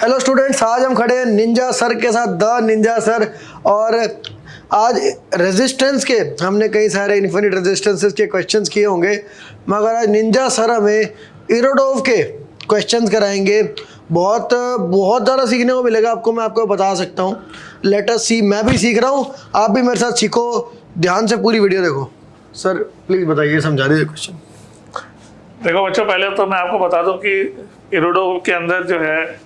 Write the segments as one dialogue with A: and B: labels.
A: Hello students, आज हम खड़े हैं निंजा सर के साथ, द निंजा सर। और आज रेजिस्टेंस के हमने कई सारे इन्फिनिट रेजिस्टेंसेस के क्वेश्चंस किए होंगे, मगर आज निंजा सर हमें इरोडोव के क्वेश्चंस कराएंगे। बहुत बहुत ज़्यादा सीखने को मिलेगा आपको, मैं आपको बता सकता हूँ। लेट अस सी, मैं भी सीख रहा हूँ, आप भी मेरे साथ सीखो। ध्यान से पूरी वीडियो देखो। सर प्लीज़ बताइए, समझा दीजिए क्वेश्चन।
B: देखो बच्चों, पहले तो मैं आपको बता दूं कि इरोडोव के अंदर जो है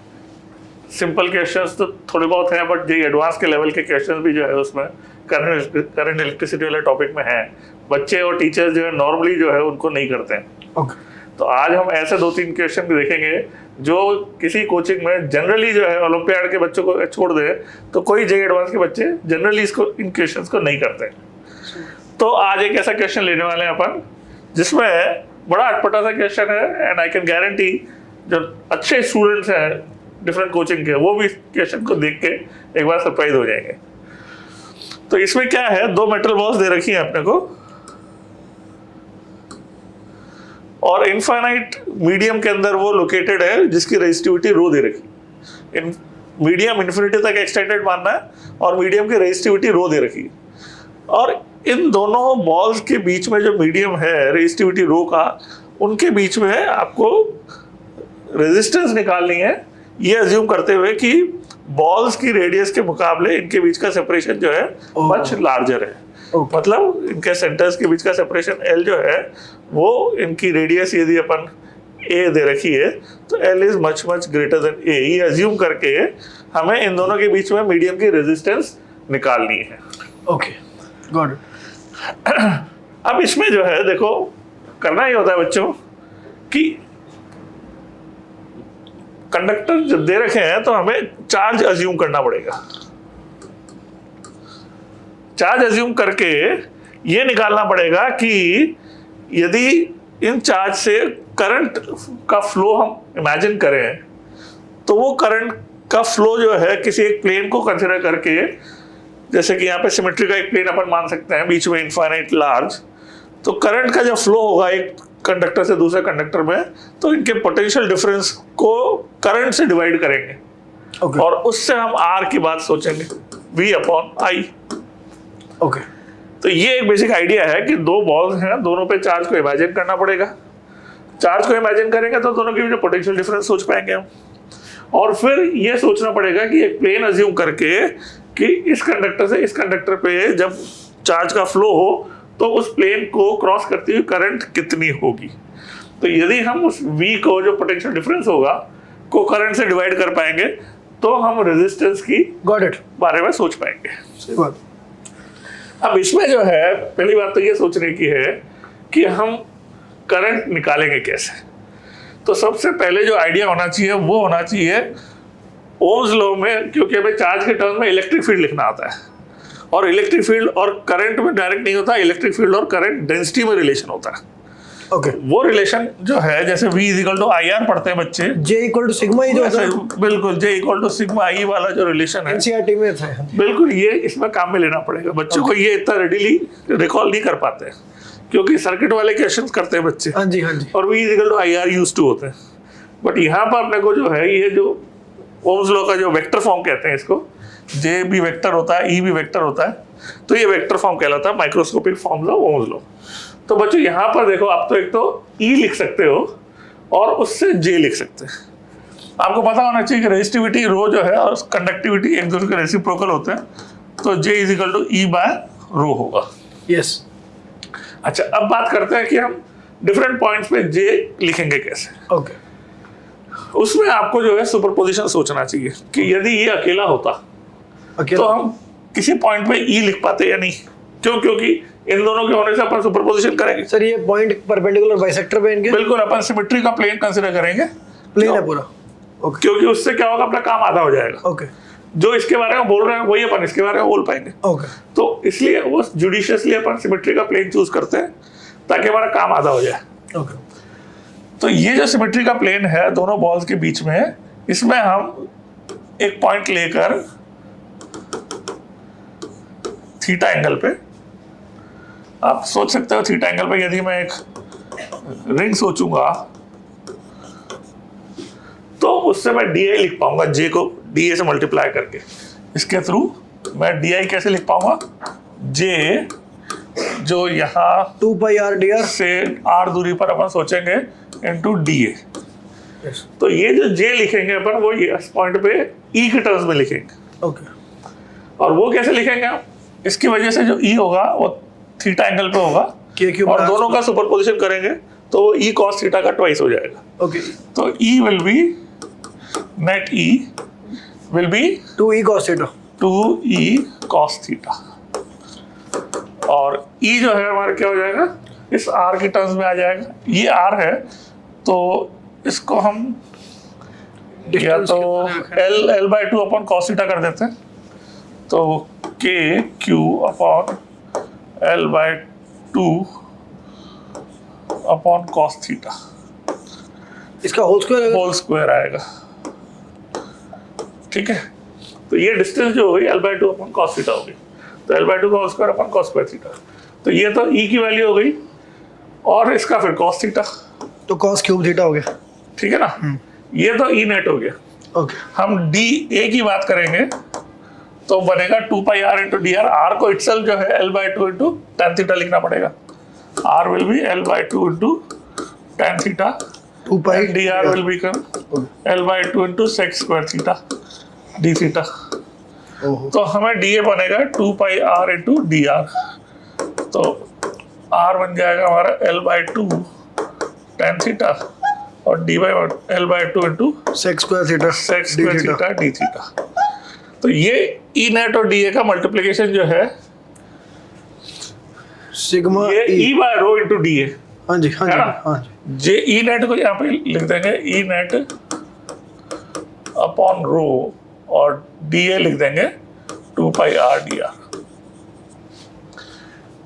B: सिंपल क्वेश्चंस तो थोड़े बहुत हैं, बट जो एडवांस के लेवल के क्वेश्चंस भी जो है उसमें करंट इलेक्ट्रिसिटी वाले टॉपिक में हैं। बच्चे और टीचर्स जो है नॉर्मली जो है उनको नहीं करते हैं।
A: ओके,
B: तो आज हम ऐसे 2-3 क्वेश्चन भी देखेंगे जो किसी कोचिंग में जनरली जो है ओलंपियाड के बच्चों को छोड़ दे तो कोई जे एडवांस के बच्चे जनरली इन क्वेश्चंस को नहीं करते। तो आज एक ऐसा क्वेश्चन लेने वाले हैं अपन जिसमें बड़ा अटपटा सा क्वेश्चन है, एंड आई कैन गारंटी जो अच्छे स्टूडेंट्स हैं डिफरेंट कोचिंग के, वो भी क्वेश्चन को देख के एक बार सरप्राइज हो जाएंगे। तो इसमें क्या है, 2 मेटल बॉल्स दे रखी है अपने को और इनफाइनाइट मीडियम के अंदर वो लोकेटेड है जिसकी रेजिस्टिविटी रो दे रखी। मीडियम इन्फिनिटी तक एक्सटेंडेड मानना है और मीडियम की रेजिस्टिविटी रो दे रखी। और इन दोनों बॉल्स के बीच में जो मीडियम है रेजिस्टिविटी रो का, उनके बीच में आपको रेजिस्टेंस निकालनी है, ये अज्यूम करते हुए कि बॉल्स की रेडियस के मुकाबले इनके बीच का सेपरेशन जो है मच लार्जर है। मतलब इनके सेंटर्स के बीच का सेपरेशन L जो है वो इनकी रेडियस यदि अपन A दे रखी है तो L is much much greater than A। ये अज्यूम करके हमें इन दोनों के बीच में मीडियम की रेजिस्टेंस निकालनी है।
A: Okay, good.
B: अब इसमें जो है देखो, करना ही होता है बच्चों कि कंडक्टर जब दे रखे हैं तो हमें चार्ज अज्यूम करना पड़ेगा। चार्ज अज्यूम करके ये निकालना पड़ेगा कि यदि इन चार्ज से करंट का फ्लो हम इमेजिन करें तो वो करंट का फ्लो जो है किसी एक प्लेन को कंसिडर करके, जैसे कि यहाँ पे सिमेट्री का एक प्लेन अपन मान सकते हैं, बीच में इनफाइनाइट लार्ज, तो करंट का जो फ्लो होगा एक कंडक्टर से दूसरे कंडक्टर में, तो इनके पोटेंशियल डिफरेंस को करंट से डिवाइड करेंगे।
A: ओके,
B: और उससे हम आर की बात सोचेंगे, V/I।
A: ओके,
B: तो ये एक बेसिक आइडिया है कि 2 बॉल्स हैं, दोनों पे चार्ज को इमेजिन करना पड़ेगा। चार्ज को इमेजिन करेंगे तो दोनों के बीच पोटेंशियल डिफरेंस सोच पाएंगे हम। और फिर ये सोचना पड़ेगा कि एक प्लेन अज्यूम करके कि इस कंडक्टर से इस कंडक्टर पे जब चार्ज का फ्लो हो तो उस प्लेन को क्रॉस करती हुई करंट कितनी होगी। तो यदि हम उस V को, जो पोटेंशियल डिफरेंस होगा, को करंट से डिवाइड कर पाएंगे तो हम रेजिस्टेंस की बारे में सोच पाएंगे। अब इसमें जो है पहली बात तो ये सोचने की है कि हम करंट निकालेंगे कैसे। तो सबसे पहले जो आइडिया होना चाहिए वो होना चाहिए ओम्स लॉ में, क्योंकि हमें चार्ज के टर्म में इलेक्ट्रिक फील्ड लिखना आता है और इलेक्ट्रिक फील्ड और करंट में डायरेक्ट नहीं होता, इलेक्ट्रिक फील्ड और करंट डेंसिटी में रिलेशन होता है।
A: ओके,
B: वो रिलेशन जो है, जैसे V = IR पढ़ते हैं बच्चे,
A: J सिग्मा ही जो है,
B: बिल्कुल J = I वाला जो रिलेशन है
A: NCERT में था।
B: बिल्कुल, ये इसमें काम में लेना पड़ेगा। बच्चों को ये इतना रेडिली रिकॉल नहीं कर पाते हैं क्योंकि सर्किट वाले क्वेश्चंस करते हैं बच्चे।
A: हाँ जी, हाँ जी।
B: और V = IR यूज्ड टू होते हैं। बट यहाँ पर अपने को जो है, ये जो ओम्स लॉ का जो वेक्टर फॉर्म कहते हैं इसको, J भी वेक्टर होता है, E भी वेक्टर होता है, तो ये वेक्टर फॉर्म कहलाता है, microscopic forms of Ohm's law. तो बच्चों यहाँ पर देखो, आप तो एक तो E लिख सकते हो और उससे J लिख सकते हैं। आपको पता होना चाहिए कि रेजिस्टिविटी रो जो है और कंडक्टिविटी एक दूसरे के रेसिप्रोकल होते हैं, तो J = E/ρ होगा।
A: यस।
B: अच्छा, अब बात करते हैं कि हम डिफरेंट पॉइंट्स पे J लिखेंगे कैसे।
A: ओके,
B: उसमें आपको जो है सुपरपोजिशन सोचना चाहिए कि यदि ये अकेला होता तो हम किसी पॉइंट पे E लिख पाते या नहीं। क्यों? क्योंकि इन दोनों के होने से अपन सुपरपोजिशन करेंगे।
A: सर ये पॉइंट परपेंडिकुलर बाइसेक्टर पे इनके,
B: बिल्कुल, अपन सिमेट्री का प्लेन कंसीडर करेंगे,
A: प्लेन है पूरा। ओके,
B: क्योंकि उससे क्या होगा, अपना काम आधा हो जाएगा।
A: ओके,
B: जो इसके बारे में बोल रहे हैं वही अपन इसके बारे में बोल पाएंगे।
A: ओके,
B: तो इसलिए वो जुडिशियसली अपन सिमेट्री का प्लेन चूज करते हैं ताकि हमारा काम आधा हो जाए।
A: ओके,
B: तो ये जो सिमेट्री का प्लेन है दोनों बॉल्स के बीच में, इसमें हम एक पॉइंट लेकर थीटा एंगल पे, आप सोच सकते हो थीटा एंगल पे यदि मैं एक रिंग सोचूंगा तो उससे मैं डी आई लिख पाऊंगा, जे को डी ए से मल्टीप्लाई करके। इसके थ्रू मैं डी आई कैसे लिख पाऊंगा, जे जो यहाँ
A: 2 पाई आर डी आर
B: से आर दूरी पर अपन सोचेंगे इनटू डी ए। तो ये जो जे लिखेंगे अपन वो इस पॉइंट पे ई के टर्म्स में लिखेंगे।
A: ओके
B: और वो कैसे लिखेंगे आप, इसकी वजह से जो ई होगा वो थीटा एंगल पे होगा
A: KQ
B: और दोनों का सुपरपोजिशन करेंगे तो वो ई कॉस थीटा का ट्वाइस हो जाएगा।
A: ओके
B: तो E will be net E will be
A: 2e cos theta
B: 2e cos theta. और ई जो है हमारा क्या हो जाएगा, इस r की टर्म्स में आ जाएगा। ये r है तो इसको हम या तो l by 2 upon cos theta कर देते हैं, तो k q upon l by 2 upon cos theta
A: इसका होल स्क्वायर
B: आएगा। ठीक है, तो ये डिस्टेंस जो होगी l by 2 upon cos theta होगी, तो l बाई 2 का whole square upon cos square theta. तो ये तो e की वैल्यू हो गई और इसका फिर cos थीटा,
A: तो cos क्यूब थीटा हो गया।
B: ठीक है ना। ये तो e नेट हो गया।
A: ओके
B: हम डी ए की बात करेंगे तो बनेगा 2 pi R into D R. R को इटसेल्फ जो है l by 2 into tan theta लिखना पड़ेगा। r will be l by 2 into tan theta
A: 2 pi
B: D R will become l by 2 into sec square theta D theta.
A: ओहो
B: तो हमें D A बनेगा 2 pi R into D R, तो R बन जाएगा हमारा l बाई 2 tan थीटा और D by l by 2 into
A: sec square theta
B: sec square theta D theta. तो ये ई नेट और डी ए का मल्टीप्लिकेशन जो है
A: सिग्मा
B: ये
A: e
B: E by rho into d A.
A: हाँ जी हाँ
B: है
A: जी
B: ना?
A: हाँ जी
B: जे ई नेट को यहाँ पे लिख देंगे ई नेट अपॉन रो और डी ए लिख देंगे 2 पाई आर डी आर।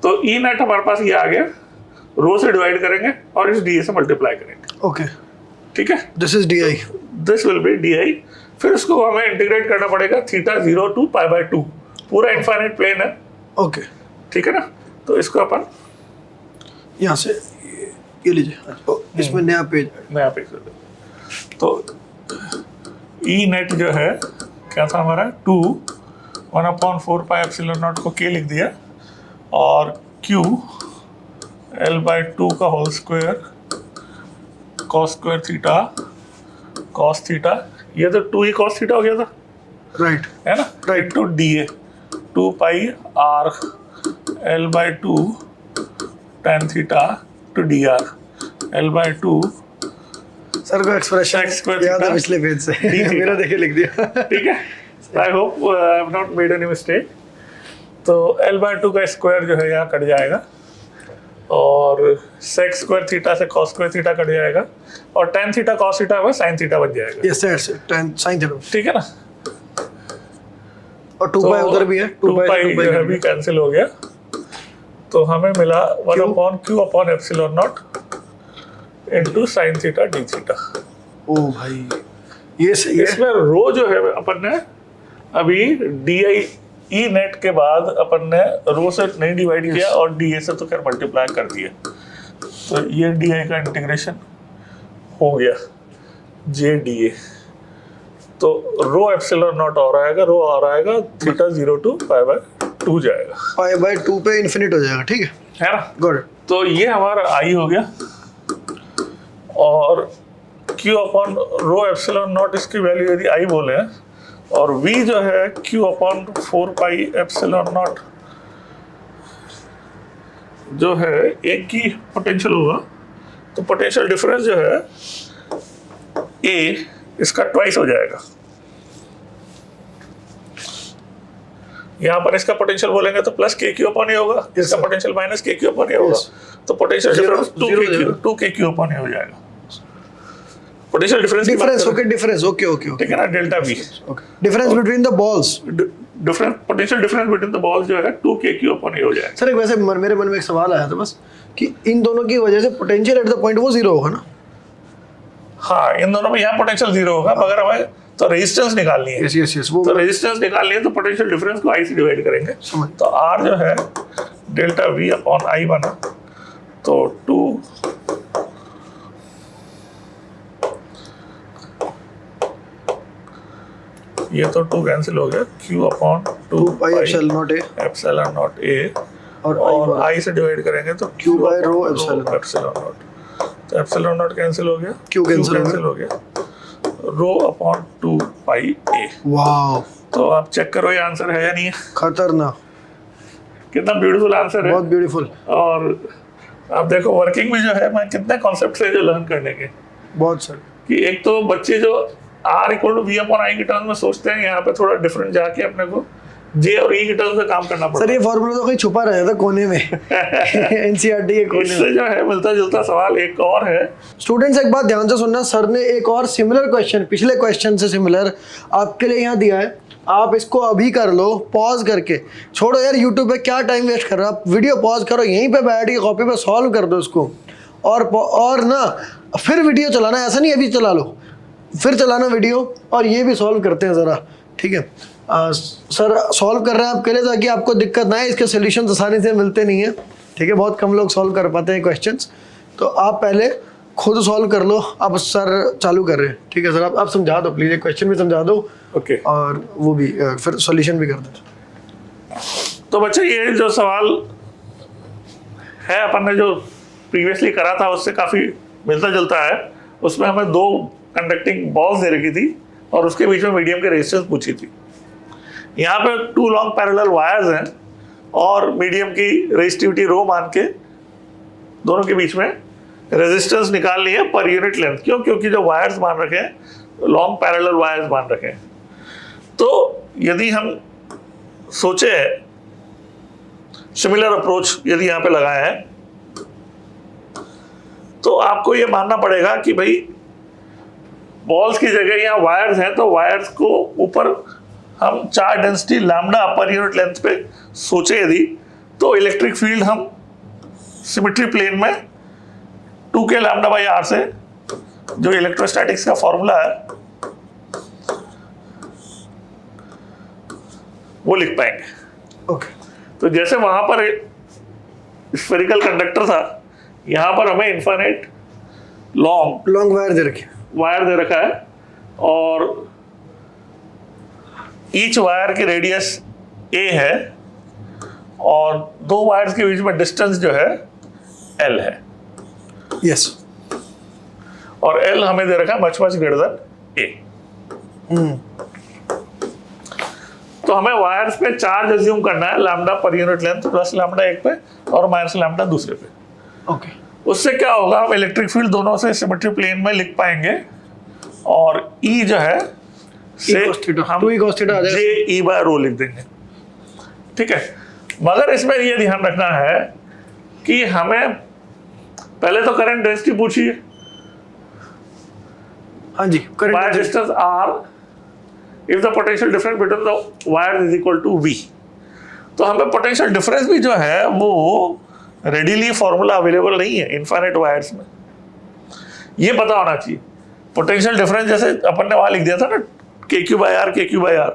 B: तो ई नेट हमारे पास ये आ गया, रो से डिवाइड करेंगे और इस डी ए से मल्टीप्लाई करेंगे।
A: ओके
B: ठीक है,
A: this is D I
B: this will B D I. फिर उसको हमें इंटीग्रेट करना पड़ेगा थीटा 0 टू पाई बाय 2, पूरा इनफाइनाइट प्लेन है।
A: ओके
B: ठीक है ना, तो इसको अपन
A: यहाँ से ये लीजिए हाँ जी। ओ, इसमें नया पेज
B: नया पेज कर देते। तो ई नेट जो है क्या था हमारा 2 1/4 पाई एप्सिलॉन नॉट को k लिख दिया और q l बाई 2 का whole square cos square theta cos theta, ये तो 2e cos थीटा हो गया था,
A: राइट
B: है ना,
A: Right.
B: Two d A 2 pi r l by 2 tan theta two d R l by 2।
A: Sir को एक्सप्रेशन
B: Sec square
A: याद है
B: theta.
A: पिछले पेज से
B: theta.
A: मेरा देखे लिख दिया
B: ठीक है, I hope I have not made any mistake. तो l बाई 2 का स्क्वायर जो है यहाँ कट जाएगा और sec स्क्वायर थीटा से cos स्क्वायर थीटा कट जाएगा और tan थीटा cos थीटा में sin थीटा बन जाएगा।
A: यस सर 10 sin थीटा
B: ठीक है ना,
A: और 2 पाई उधर भी है
B: 2 पाई जो है भी कैंसिल हो गया, तो हमें मिला 1 upon q upon epsilon naught into sin theta D theta.
A: ओ भाई ये सही है।
B: इसमें रो जो है अपन ने अभी डी आई ई नेट के बाद अपन ने रो से नहीं डिवाइड किया और डी ए से तो खैर मल्टीप्लाई कर दिया, तो ये डी आई का इंटीग्रेशन हो गया जे डी ए। तो रो एप्सिलॉन नॉट और आएगा, रो और आएगा थीटा 0 टू पाई बाय 2 जाएगा,
A: पाई बाय 2 पे इन्फिनिट हो जाएगा। ठीक है
B: ना।
A: गुड।
B: तो ये हमारा आई हो गया और q upon rho epsilon not इसकी वैल्यू यदि आई बोले और v जो है q upon 4 pi epsilon not जो है एक की पोटेंशियल होगा, तो पोटेंशियल डिफरेंस जो है a इसका ट्वाइस हो जाएगा। यहाँ पर इसका पोटेंशियल बोलेंगे तो प्लस के क्यू अपॉन ए होगा, इसका पोटेंशियल माइनस के क्यू अपॉन ए होगा, तो पोटेंशियल डिफरेंस 2 के क्यू अपॉन ए हो जाएगा। Potential difference
A: okay difference okay okay
B: ठीक है ना, delta we
A: okay difference between the balls.
B: Difference potential difference between the balls जो है 2 के क्यू अपॉन ए हो जाएगा।
A: सर एक वैसे मेरे मन में एक सवाल आया था बस कि इन दोनों की वजह से पोटेंशियल एट द पॉइंट वो 0 होगा ना।
B: हाँ, इन दोनों में यहाँ पोटेंशियल 0 होगा, मगर हमें तो रेजिस्टेंस निकालनी है।
A: यस यस यस वो
B: तो रेजिस्टेंस निकालनी है तो पोटेंशियल डिफरेंस को आई से डिवाइड करेंगे, तो आर जो है डेल्टा वी अपॉन आई बना, तो 2 ये तो 2 कैंसिल हो गया, q upon 2
A: pi epsilon naught A
B: epsilon naught A,
A: और
B: I से डिवाइड करेंगे तो
A: q by rho epsilon
B: naught, तो एप्सिलॉन नॉट कैंसिल हो गया,
A: Q कैंसिल
B: हो गया, रो अपॉन 2 पाई ए।
A: वाओ,
B: तो आप चेक करो ये आंसर है या नहीं है।
A: खतरनाक,
B: कितना ब्यूटीफुल आंसर है।
A: बहुत ब्यूटीफुल।
B: और आप देखो वर्किंग में जो है मैं कितने कॉन्सेप्ट से जो लर्न करने के,
A: बहुत सर,
B: कि एक तो बच्चे जो R equal to V upon I के टर्म्स में सोचते हैं, यहाँ पे थोड़ा डिफरेंट जाके अपने को J और E के टर्म्स में काम करना पड़ता
A: सर। ये फॉर्मूला तो कहीं छुपा रहा था कोने में एनसीईआरटी के कोने में।
B: इससे जो है मिलता जुलता सवाल एक और है।
A: स्टूडेंट्स एक बात ध्यान से सुनना, सर ने एक और सिमिलर क्वेश्चन पिछले क्वेश्चन से सिमिलर आपके लिए यहाँ दिया है। आप इसको अभी कर लो, पॉज करके। छोड़ो यार यूट्यूब पे क्या टाइम वेस्ट कर रहे हो आप, वीडियो पॉज करो, यहीं पे बैठ के कॉपी पे सॉल्व कर दो इसको, और ना फिर वीडियो चलाना, ऐसा नहीं अभी चला लो, फिर चलाना वीडियो और ये भी सॉल्व करते हैं ज़रा, ठीक है। सर सॉल्व कर रहे हैं आपके लिए ताकि आपको दिक्कत ना है, इसके सोल्यूशन आसानी से मिलते नहीं है, ठीक है। बहुत कम लोग सॉल्व कर पाते हैं क्वेश्चंस, तो आप पहले खुद सॉल्व कर लो। अब सर चालू कर रहे हैं, ठीक है सर। आप समझा दो प्लीज़, क्वेश्चन भी समझा दो,
B: ओके,
A: और वो भी फिर सॉल्यूशन भी कर दो।
B: तो बच्चे ये जो सवाल है अपन ने जो प्रीवियसली करा था उससे काफ़ी मिलता जुलता है। उसमें हमें 2 कंडक्टिंग बॉल्स दे रखी थी और उसके बीच में मीडियम के रेजिस्टेंस पूछी थी। यहाँ पे 2 लॉन्ग पैरेलल वायर्स हैं और मीडियम की रेजिस्टिविटी रो मान के दोनों के बीच में रेजिस्टेंस निकालनी है पर यूनिट लेंथ। क्यों? क्योंकि जो वायर्स मान रखे हैं लॉन्ग पैरेलल वायर्स मान रखे हैं। तो यदि हम सोचे सिमिलर अप्रोच यदि यहाँ पे लगाया है तो आपको ये मानना पड़ेगा कि भाई बॉल्स की जगह यहाँ वायर्स हैं, तो वायर्स को ऊपर हम charge density lambda per unit length पे सोचे यदि, तो इलेक्ट्रिक फील्ड हम सिमेट्री प्लेन में 2k लैम्डा बाई r से, जो इलेक्ट्रोस्टैटिक्स का फॉर्मूला है, वो लिख पाएंगे।
A: ओके,
B: तो जैसे वहां पर स्फेरिकल कंडक्टर था, यहाँ पर हमें इन्फाइनाइट लॉन्ग वायर दे रखा है और ईच वायर की रेडियस a है और 2 वायर्स के बीच में डिस्टेंस जो है l है।
A: यस,
B: और l हमें दे रखा है मच ग्रेटर देन a। तो हमें वायर्स पे चार्ज अज्यूम करना है lambda per unit length plus lambda एक पे और माइनस लैम्डा दूसरे पे।
A: ओके,
B: उससे क्या होगा, हम इलेक्ट्रिक फील्ड दोनों से सिमेट्री प्लेन में लिख पाएंगे और E जो है से हम जे ई बाय रो लिख देंगे, ठीक है। मगर इसमें ये ध्यान रखना है कि हमें पहले तो करंट डेंसिटी पूछी है,
A: हाँ जी,
B: current distance R if the potential difference between the wires is equal to V। तो हमें पोटेंशियल डिफरेंस भी जो है वो रेडीली फॉर्मूला अवेलेबल नहीं है इनफाइनाइट वायर्स में, ये पता होना चाहिए। पोटेंशियल डिफरेंस जैसे अपन ने वहां लिख दिया था ना KQ बाय R,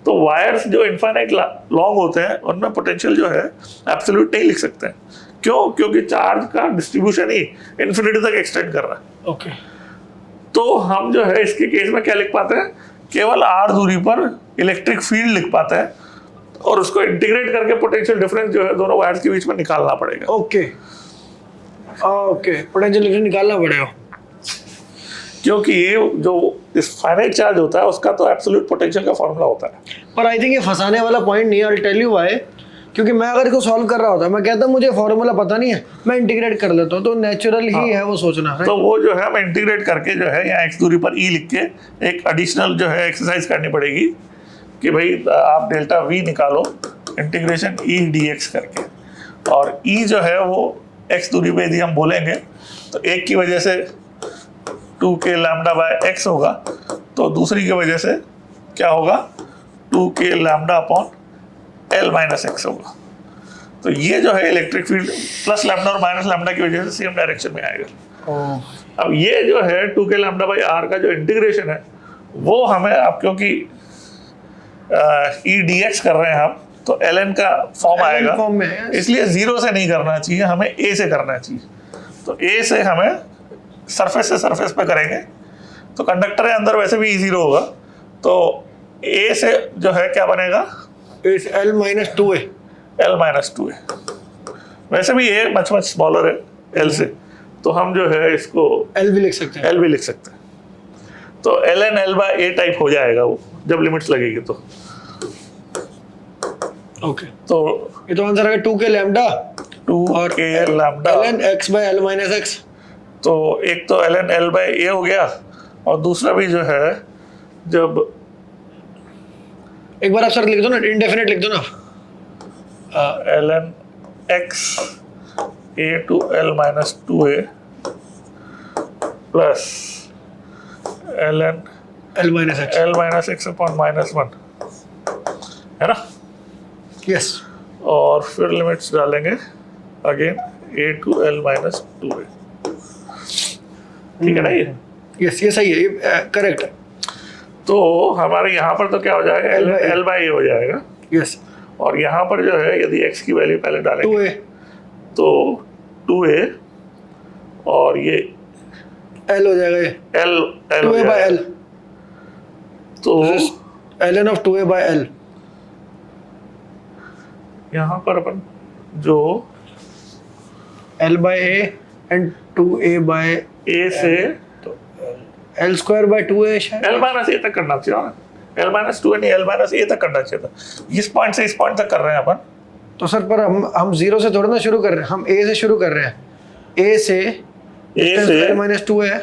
B: तो वायर्स जो इनफाइनाइट लॉन्ग होते हैं उनमें पोटेंशियल जो है एब्सोल्यूट नहीं लिख सकते हैं। क्यों? क्योंकि चार्ज का डिस्ट्रीब्यूशन ही इन्फिनिटी तक एक्सटेंड कर रहा है।
A: ओके,
B: तो हम जो है इसके केस में क्या लिख पाते हैं, केवल r दूरी पर इलेक्ट्रिक फील्ड लिख पाते हैं और उसको इंटीग्रेट करके पोटेंशियल डिफरेंस जो है दोनों वायर्स के बीच में निकालना पड़ेगा।
A: ओके, पोटेंशियल डिफरेंस निकालना पड़ेगा,
B: क्योंकि ये जो इस फाइनाइट चार्ज होता है उसका तो एब्सोल्यूट पोटेंशियल का फॉर्मूला होता है।
A: पर आई थिंक ये फंसाने वाला पॉइंट नहीं है। आई टेल यू व्हाई, क्योंकि मैं अगर इसको सॉल्व कर रहा होता, मैं कहता मुझे फॉर्मूला पता नहीं है, मैं इंटीग्रेट कर लेता हूँ, तो नेचुरल ही है वो सोचना।
B: तो वो जो है मैं इंटीग्रेट करके जो है यहाँ x दूरी पर E लिख के एक एडिशनल जो है एक्सरसाइज करनी पड़ेगी कि भाई आप डेल्टा V निकालो इंटीग्रेशन E dx करके, और E जो है वो x दूरी पे यदि हम बोलेंगे तो एक की वजह से 2k लैम्डा बाय x होगा, तो दूसरी की वजह से क्या होगा 2k lambda upon L minus x होगा। तो ये जो है इलेक्ट्रिक फील्ड प्लस लैम्डा और माइनस लैम्डा की वजह से सेम डायरेक्शन में आएगा। अब ये जो है 2k लैम्डा बाई r का जो इंटीग्रेशन है वो हमें, अब क्योंकि E dx कर रहे हैं हम, तो ln का फॉर्म आएगा, इसलिए 0 से नहीं करना चाहिए, हमें a से करना चाहिए। तो a से हमें सरफेस से सरफेस पे करेंगे, तो कंडक्टर के अंदर वैसे भी E0 होगा, तो ए से जो है क्या बनेगा,
A: it's L minus 2A।
B: L minus 2A। वैसे भी ए मच मच स्मॉलर है L से, तो हम जो है इसको
A: L भी लिख सकते हैं।
B: L भी लिख सकते हैं। तो ln L by A type हो जाएगा वो जब लिमिट्स लगेगी तो।
A: ओके,
B: तो
A: ये तो आंसर है 2K lambda
B: 2K lambda,
A: ln x by L minus x।
B: तो एक तो ln L बाय ए हो गया, और दूसरा भी जो है जब
A: एक बार आप सर लिख दो ना, इंडेफिनिट लिख दो ना।
B: ln x a to L minus 2A plus ln
A: L minus x।
B: L minus x upon minus 1, है ना।
A: यस,
B: और फिर लिमिट्स डालेंगे again a to L minus 2A, ठीक है ना ये।
A: यस, ये सही है, ये करेक्ट है।
B: तो हमारे यहाँ पर तो क्या हो जाएगा, L बाई ए हो जाएगा।
A: यस,
B: और यहाँ पर जो है यदि x की वैल्यू पहले डालेंगे
A: 2A
B: तो 2A, और ये
A: L हो जाएगा, ये
B: L
A: 2A बाय L,
B: तो
A: ln of 2A by L।
B: यहाँ पर अपन जो
A: L by A and 2A by
B: A से
A: L स्क्वायर बाय 2A शायद।
B: L माइनस ए तक करना चाहिए ना, L माइनस 2 नहीं, L माइनस ए तक करना चाहिए था। इस पॉइंट से इस पॉइंट तक कर रहे हैं अपन।
A: तो सर पर हम जीरो से थोड़ा ना शुरू कर रहे हैं, हम A से शुरू कर रहे हैं। A से L माइनस 2A है,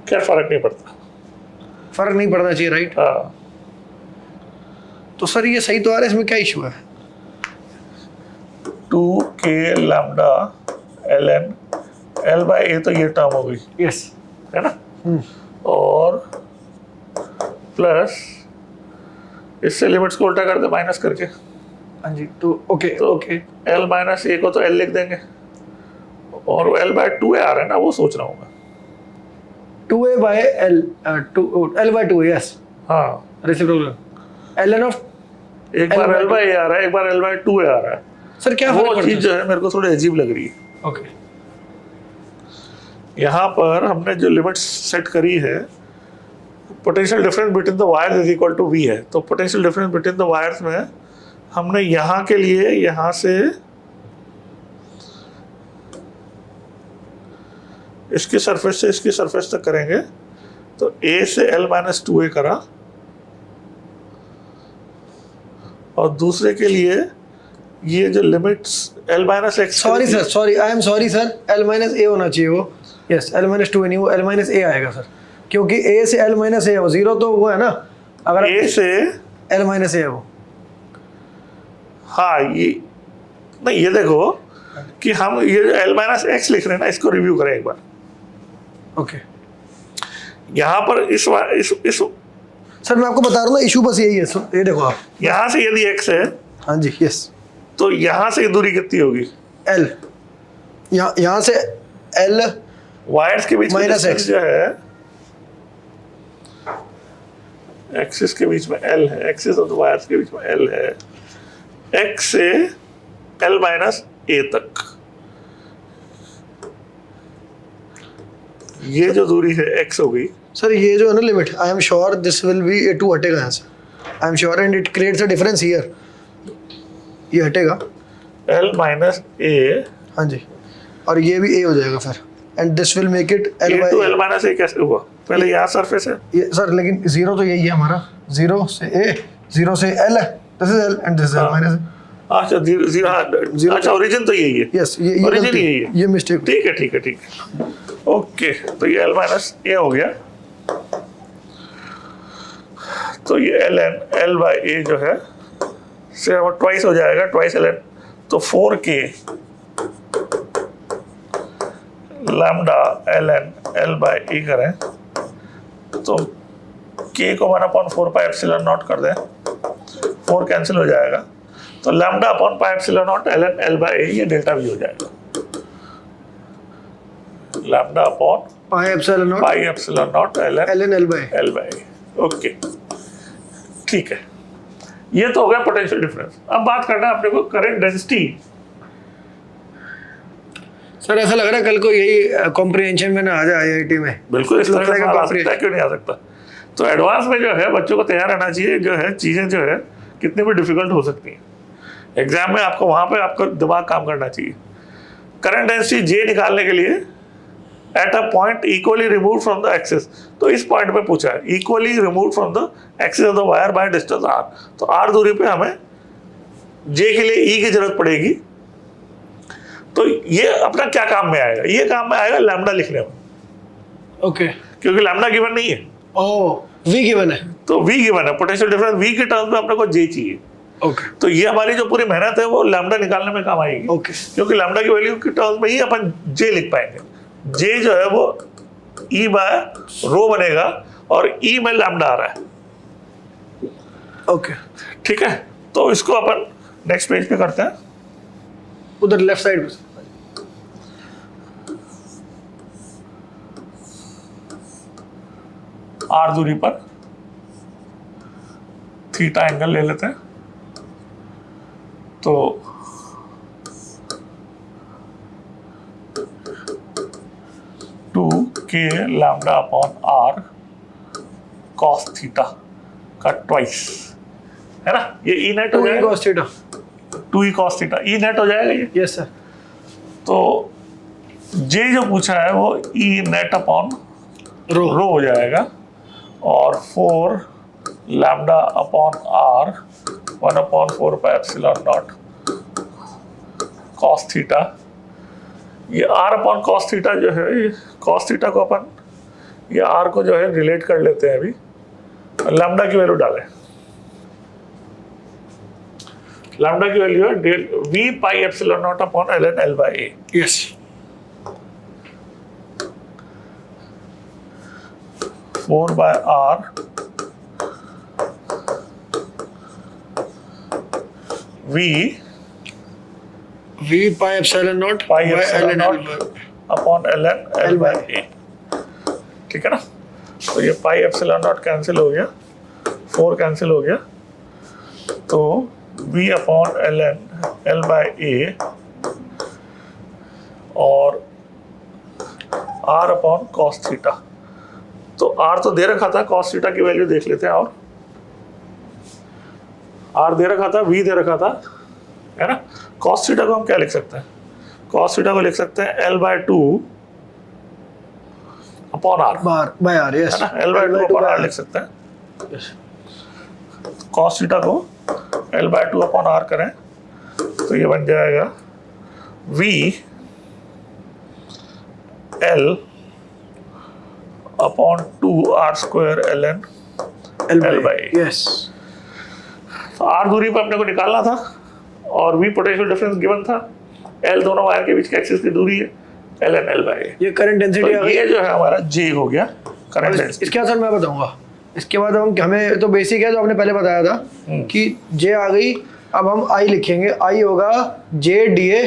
B: क्या फर्क नहीं पड़ता,
A: फर्क नहीं पड़ना चाहिए, राइट।
B: हाँ।
A: तो सर ये सही तो आ रहा है, इसमें क्या इशू है?
B: 2K lambda ln L by A, तो ये टर्म हो गई,
A: यस,
B: है ना। और प्लस इससे लिमिट्स को उल्टा कर दे माइनस करके,
A: हाँ जी। तो ओके
B: तो
A: ओके,
B: L माइनस ए को तो L लिख देंगे, और L बाय 2A आ रहा है ना, वो सोच रहा हूँ मैं।
A: 2A by L, L by 2, yes,
B: हाँ,
A: रेसिप्रोकल ln ऑफ।
B: एक बार L बाय ए आ रहा है, एक बार L बाय 2A आ रहा है।
A: सर क्या
B: वो
A: फर्क
B: चीज
A: पड़ता
B: जो है मेरे को थोड़ी अजीब लग रही है।
A: है? ओके,
B: यहाँ पर हमने जो लिमिट्स सेट करी है, potential difference between the wires is equal to V है, तो potential difference between the wires में हमने यहाँ के लिए यहाँ से इसकी सरफेस से इसकी सरफेस तक करेंगे, तो A से L माइनस 2A करा, और दूसरे के लिए ये जो limits L minus X,
A: sorry sir, sorry, I am sorry sir, L minus A होना चाहिए वो। यस, L माइनस 2 नहीं, वो L माइनस ए आएगा सर, क्योंकि A से L माइनस ए है वो, जीरो तो वो है ना, अगर
B: A से
A: L माइनस ए है वो।
B: हाँ, ये नहीं, ये देखो कि हम ये जो L माइनस एक्स लिख रहे हैं ना, इसको रिव्यू करें एक बार।
A: ओके
B: यहाँ पर इस
A: सर, मैं आपको बता रहा हूँ ना, इशू बस यही है। सर ये देखो आप,
B: यहाँ से यदि x है
A: हाँ जी, यस,
B: तो यहाँ से दूरी कितनी होगी,
A: L, यहाँ से L
B: वायर्स के बीच में
A: माइनस
B: distance
A: x
B: जो है, एक्सिस के बीच में L है, एक्सिस और वायर्स के बीच में L है, x से L माइनस ए तक ये जो दूरी है x हो गई।
A: सर, ये जो है ना limit, I am sure this will be a 2 हटेगा यहाँ से, I am sure, and it creates a difference here, ये हटेगा
B: L माइनस ए,
A: हाँ जी, और ये भी ए हो जाएगा फिर, and this will make it L
B: A two
A: by
B: L minus A कैसे हुआ, पहले यहाँ सरफेस है
A: ये सर, लेकिन जीरो तो यही है हमारा, जीरो से ए, जीरो से L है, this is L and this is L minus.
B: अच्छा, जीरो, अच्छा, ओरिजिन तो यही है।
A: यस, ये
B: ओरिजिन
A: गलती-
B: यही है,
A: ये मिस्टेक।
B: ठीक है, ठीक है, ठीक है, ओके। तो ये L माइनस ए हो गया, तो ये L बाय ए जो है से ट्वाइस हो जाएगा, ट्वाइस Ln, तो 4K lambda ln L by A करें तो K को 1/4 पाई एप्सिलॉन नॉट कर दें, 4 कैंसिल हो जाएगा, तो lambda upon pi epsilon naught ln L by A, ये डेल्टा V हो जाएगा, lambda upon
A: pi epsilon not
B: pi epsilon naught
A: ln L by.
B: L by A. Okay, ठीक है, ये तो हो गया पोटेंशियल डिफरेंस। अब बात करना है अपने को करंट डेंसिटी।
A: सर ऐसा लग रहा है कल को यही कॉम्प्रिहेंशन में ना आ जाए IIT में।
B: बिल्कुल इस तरह
A: लगता है
B: का
A: कि
B: सवाल आ
A: compre-
B: सकता है, क्यों नहीं आ सकता। तो एडवांस में जो है बच्चों को तैयार रहना चाहिए, जो है चीज़ें जो है कितनी भी डिफिकल्ट हो सकती हैं, एग्जाम में आपको वहाँ पे आपका दिमाग काम करना चाहिए। करंट डेंसिटी जे निकालने के लिए at a point equally remove from the axis, तो इस पॉइंट पे पूछा है equally remove from the axis of the wire by distance r, तो आर दूरी पे हमें जे के लिए ई की जरूरत पड़ेगी। तो ये अपना क्या काम में आएगा, ये काम में आएगा लैम्डा लिखने में,
A: ओके,
B: क्योंकि लैम्डा गिवन नहीं है,
A: ओ वी गिवन है,
B: तो वी गिवन है, पोटेंशियल डिफरेंस वी के टर्म्स में अपने को जे चाहिए।
A: ओके
B: तो ये हमारी जो पूरी मेहनत है वो लैम्डा निकालने में काम आएगी,
A: ओके,
B: क्योंकि लैम्डा की वैल्यू के टर्म्स में ही अपन जे लिख पाएंगे। जे जो है वो ई बाय रो बनेगा और ई में लैम्डा आ रहा है,
A: ओके,
B: ठीक है। तो इसको अपन नेक्स्ट पेज पे करते हैं,
A: उधर लेफ्ट साइड पे।
B: आर दूरी पर थीटा एंगल ले लेते हैं, तो two K lambda upon R cos theta का ट्वाइस है ना, ये ई नेट हो जाएगा,
A: cos theta,
B: 2e cos theta, E net हो जाएगा ये।
A: Yes sir.
B: तो जे जो पूछा है वो ई नेट अपॉन
A: रो
B: रो हो जाएगा, और 4 lambda upon r 1/4 pi epsilon not cos theta. ये आर अपॉन कॉस थीटा जो है, ये कॉस थीटा को अपन ये आर को जो है रिलेट कर लेते हैं अभी, लैम्डा की वैल्यू डालें। लैम्डा की वैल्यू है del V pi epsilon not upon ln l by a।
A: Yes,
B: 4 by r
A: V pi epsilon not
B: pi
A: by
B: epsilon
A: ln
B: not upon ln l by a, ठीक है ना। तो ये पाई epsilon naught cancel हो गया, 4 cancel हो गया, तो v upon ln l by a और r अपॉन cos थीटा। तो r तो दे रखा था, cos थीटा की वैल्यू देख लेते हैं, और r दे रखा था, v दे रखा था, है ना। cos थीटा को हम क्या लिख सकते हैं, cos थीटा को लिख सकते हैं l by 2 upon r,
A: by r, yes,
B: है ना, l by 2 अपॉन r लिख सकते हैं। cos थीटा को l by 2 अपॉन r करें तो ये बन जाएगा v l upon 2r square ln l by a।
A: Yes,
B: तो r दूरी पर अपने को निकालना था, और v पोटेंशियल डिफरेंस गिवन था, l दोनों वायर के बीच की एक्सिस की दूरी है, ln l by a।
A: ये करंट डेंसिटी आ
B: तो
A: गई।
B: ये जो है हमारा j हो गया करंट डेंसिटी।
A: इसके आंसर मैं बताऊंगा, इसके बाद हम हमें तो बेसिक है जो आपने पहले बताया था कि जे आ गई, अब हम आई लिखेंगे, आई होगा जे डी ए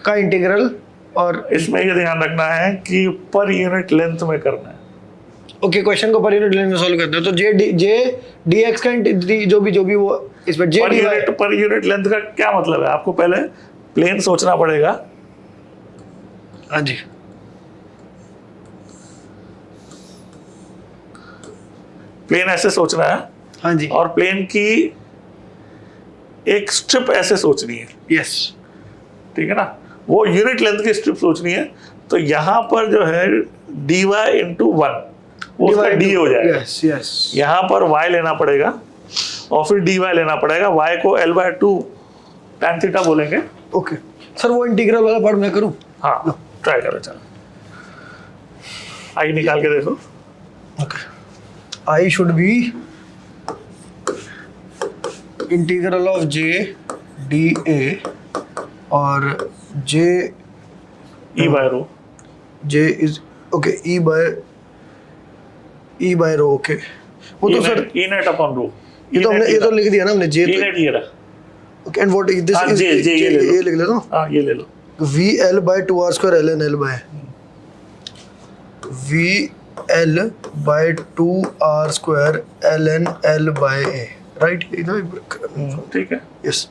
A: का इंटीग्रल, और
B: इसमें ये ध्यान रखना है कि पर यूनिट लेंथ में करना है।
A: ओके, क्वेश्चन को पर यूनिट लेंथ में सॉल्व करते हैं, तो जे डी एक्स का जो भी वो इस पर जे
B: पर यूनिट लेंथ का क्या मतलब है, आपको पहले प्लेन सोचना पड़ेगा।
A: हाँ जी,
B: प्लेन ऐसे सोचना है,
A: हाँ जी,
B: और प्लेन की एक स्ट्रिप ऐसे सोचनी है,
A: यस,
B: ठीक है ना, वो यूनिट लेंथ की स्ट्रिप सोचनी है। तो यहाँ पर जो है dy इंटू 1 वो उसका d हो जाएगा,
A: यस यस,
B: यहाँ पर y लेना पड़ेगा और फिर dy लेना पड़ेगा, y को l by 2 tan थीटा बोलेंगे।
A: ओके सर, वो इंटीग्रल वाला पार्ट मैं करूँ?
B: हाँ ट्राई करो, चलो आई निकाल के देखो।
A: Okay, I should be integral of J D A और J
B: E by rho,
A: J is okay E by rho, okay. वो तो sir
B: E net upon rho,
A: ये तो हमने ये तो लिख दिया ना हमने, जे
B: ई नेट ये रहा।
A: ओके, एंड व्हाट दिस
B: हाँ,
A: इज
B: जे ये ले लो,
A: ये लिख लेता हूँ,
B: हाँ ये ले लो,
A: V L by 2r square L N L by V L by 2r square L N L by A, right,
B: ठीक है।
A: यस।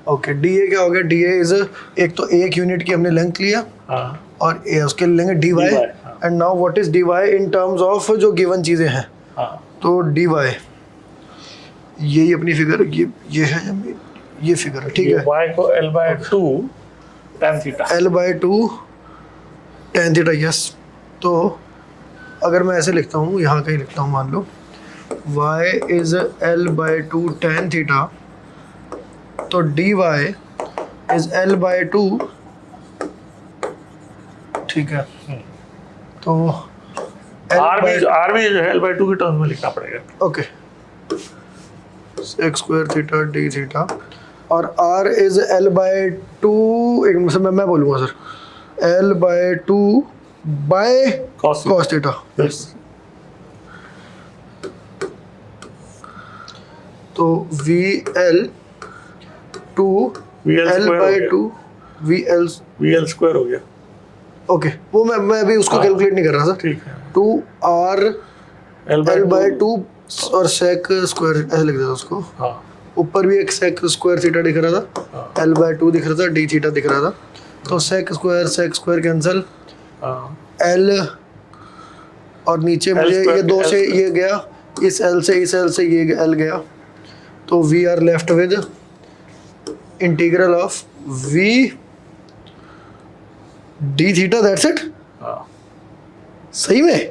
A: ओके, डी ए क्या हो गया, डी ए इज एक तो एक यूनिट की हमने लेंथ लिया,
B: हाँ
A: और ए उसके लेंगे डी वाई,
B: हाँ।
A: And now what is d y in terms of जो गिवन चीज़ें हैं
B: हाँ
A: तो डी वाई यही अपनी फिगर, ये है ये फिगर है, ठीक है।
B: y को L/2 tan theta,
A: L/2 tan theta, yes. तो अगर मैं ऐसे लिखता हूँ, यहाँ कहीं लिखता हूँ, मान लो y is L/2 tan theta, तो dy इज L/2, ठीक है। तो
B: r भी जो है L/2 के टर्म में लिखना पड़ेगा।
A: Okay, sec square theta D theta, और r इज L/2, एक मिनट मैं बोलूँगा sir, L/2 by cos theta,
B: yes.
A: तो VL/2 L/2 VL
B: स्क्वायर हो गया,
A: ओके। वो मैं अभी उसको कैलकुलेट नहीं कर रहा सर,
B: ठीक है।
A: 2r L/2 और सेक स्क्वायर ऐसे लिख देता उसको।
B: हाँ
A: ऊपर भी एक सेक स्क्वायर थीटा दिख रहा था, L/2 दिख रहा था, डी थीटा दिख रहा था, तो सेक स्क्वायर कैंसिल, L और नीचे मुझे ये दो से ये गया, इस L से ये L गया, तो we are left with integral of V d theta, that's it. सही में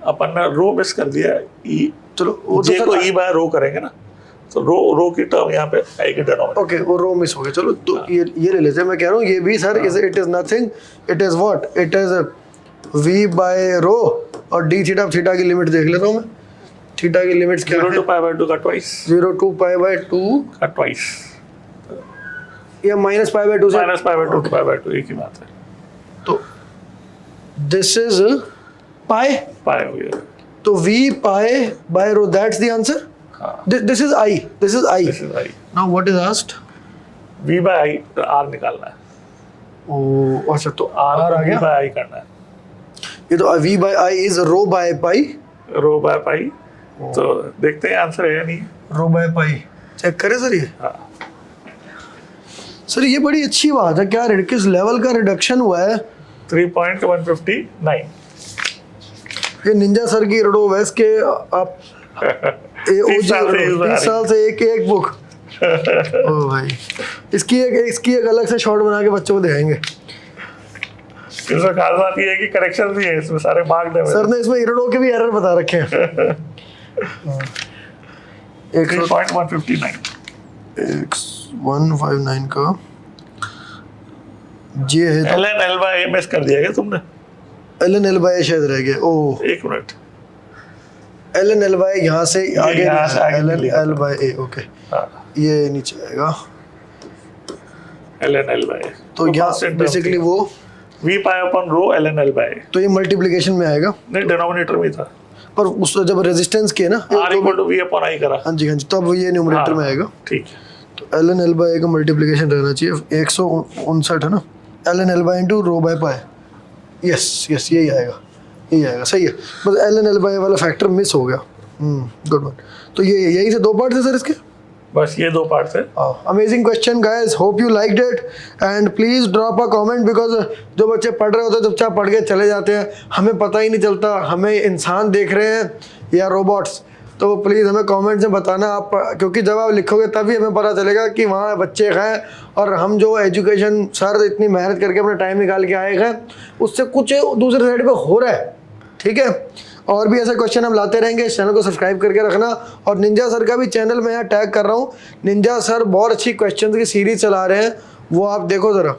B: अपन ने रो मिस कर दिया, ई
A: चलो वो
B: जे
A: तो
B: को
A: सर,
B: ई बाय रो करेंगे ना, तो रो की टर्म यहाँ पे आएगी डिनोमिनेटर।
A: ओके वो रो मिस हो गया, चलो तो ये ले लेते हैं। मैं कह रहा हूँ ये भी sir it is nothing, it is what, it is V by rho, और डी थीटा की लिमिट देख लेता हूँ मैं, थीटा की लिमिट्स क्या
B: 0
A: है?
B: to π/2 का ट्वाइस,
A: 0 to π/2
B: का ट्वाइस,
A: या माइनस π/2 से,
B: माइनस π/2 to π/2 एक ही बात है।
A: तो दिस इज पाई,
B: पाई हो गया,
A: तो V pi by rho, that's the answer.
B: हाँ
A: this is I, this is I।
B: This is I.
A: Now what is asked?
B: V by I R निकालना है,
A: ओ अच्छा, तो
B: R
A: R आ
B: V
A: गया,
B: बाय आई करना है,
A: ये तो V by I is rho by pi,
B: rho by pi. तो देखते हैं आंसर है या नहीं।
A: रो बाय पाई चेक करें सर ये।
B: हाँ
A: सर ये बड़ी अच्छी बात है, क्या किस लेवल का रिडक्शन हुआ है।
B: 3.159
A: ये निंजा सर की रोडोवेस के आप
B: 30 साल से use आ रही
A: 30 साल से एक बुक ओ भाई, इसकी एक अलग से शॉर्ट बना के बच्चों को दिखाएंगे।
B: इसमें खास बात ये है कि करेक्शन भी है, इसमें सारे मार्क दे
A: सर ने इसमें इरोडो के भी एरर बता रखे हैं।
B: 3.159
A: 159 का ये है, तो
B: ln L बाय मिस कर दिया क्या तुमने?
A: ln L बाय शायद रह गया। ओ
B: एक मिनट,
A: ln L बाय यहाँ से आगे,
B: यहाँ से आगे
A: ln
B: लिया।
A: L बाय ए, ओके
B: हाँ
A: ये नीचे आएगा,
B: ln L बाय,
A: तो यहाँ बेसिकली वो,
B: V pi upon rho ln L by,
A: तो ये मल्टीप्लिकेशन में आएगा,
B: नहीं डिनोमिनेटर में था,
A: पर उस जब रेजिस्टेंस किए ना,
B: R equal to V upon I करा।
A: हाँ जी तब ये न्यूमरेटर में आएगा।
B: ठीक है,
A: तो ln L बाय का मल्टीप्लिकेशन रहना चाहिए 159 है ना, ln L bye into rho by pi, yes यही आएगा, सही है। बस ln L बाय वाला फैक्टर मिस हो गया। Good one. तो ये यही से दो पार्ट थे सर इसके।
B: बस ये दो पार्ट है।
A: Amazing question guys, hope you liked it and please drop a comment, because जो बच्चे पढ़ रहे होते हैं चुपचाप पढ़ के चले जाते हैं, हमें पता ही नहीं चलता हमें इंसान देख रहे हैं या रोबोट्स। तो प्लीज़ हमें कमेंट्स में बताना आप, क्योंकि जब आप लिखोगे तभी हमें पता चलेगा कि वहाँ बच्चे हैं, और हम जो एजुकेशन सर इतनी मेहनत करके अपना टाइम निकाल के आए हैं उससे कुछ दूसरे साइड पे हो रहा है। ठीक है, और भी ऐसे क्वेश्चन हम लाते रहेंगे। इस चैनल को सब्सक्राइब करके रखना, और निंजा सर का भी चैनल मैं यहाँ टैग कर रहा हूँ। निंजा सर बहुत अच्छी क्वेश्चन की सीरीज चला रहे हैं, वो आप देखो ज़रा।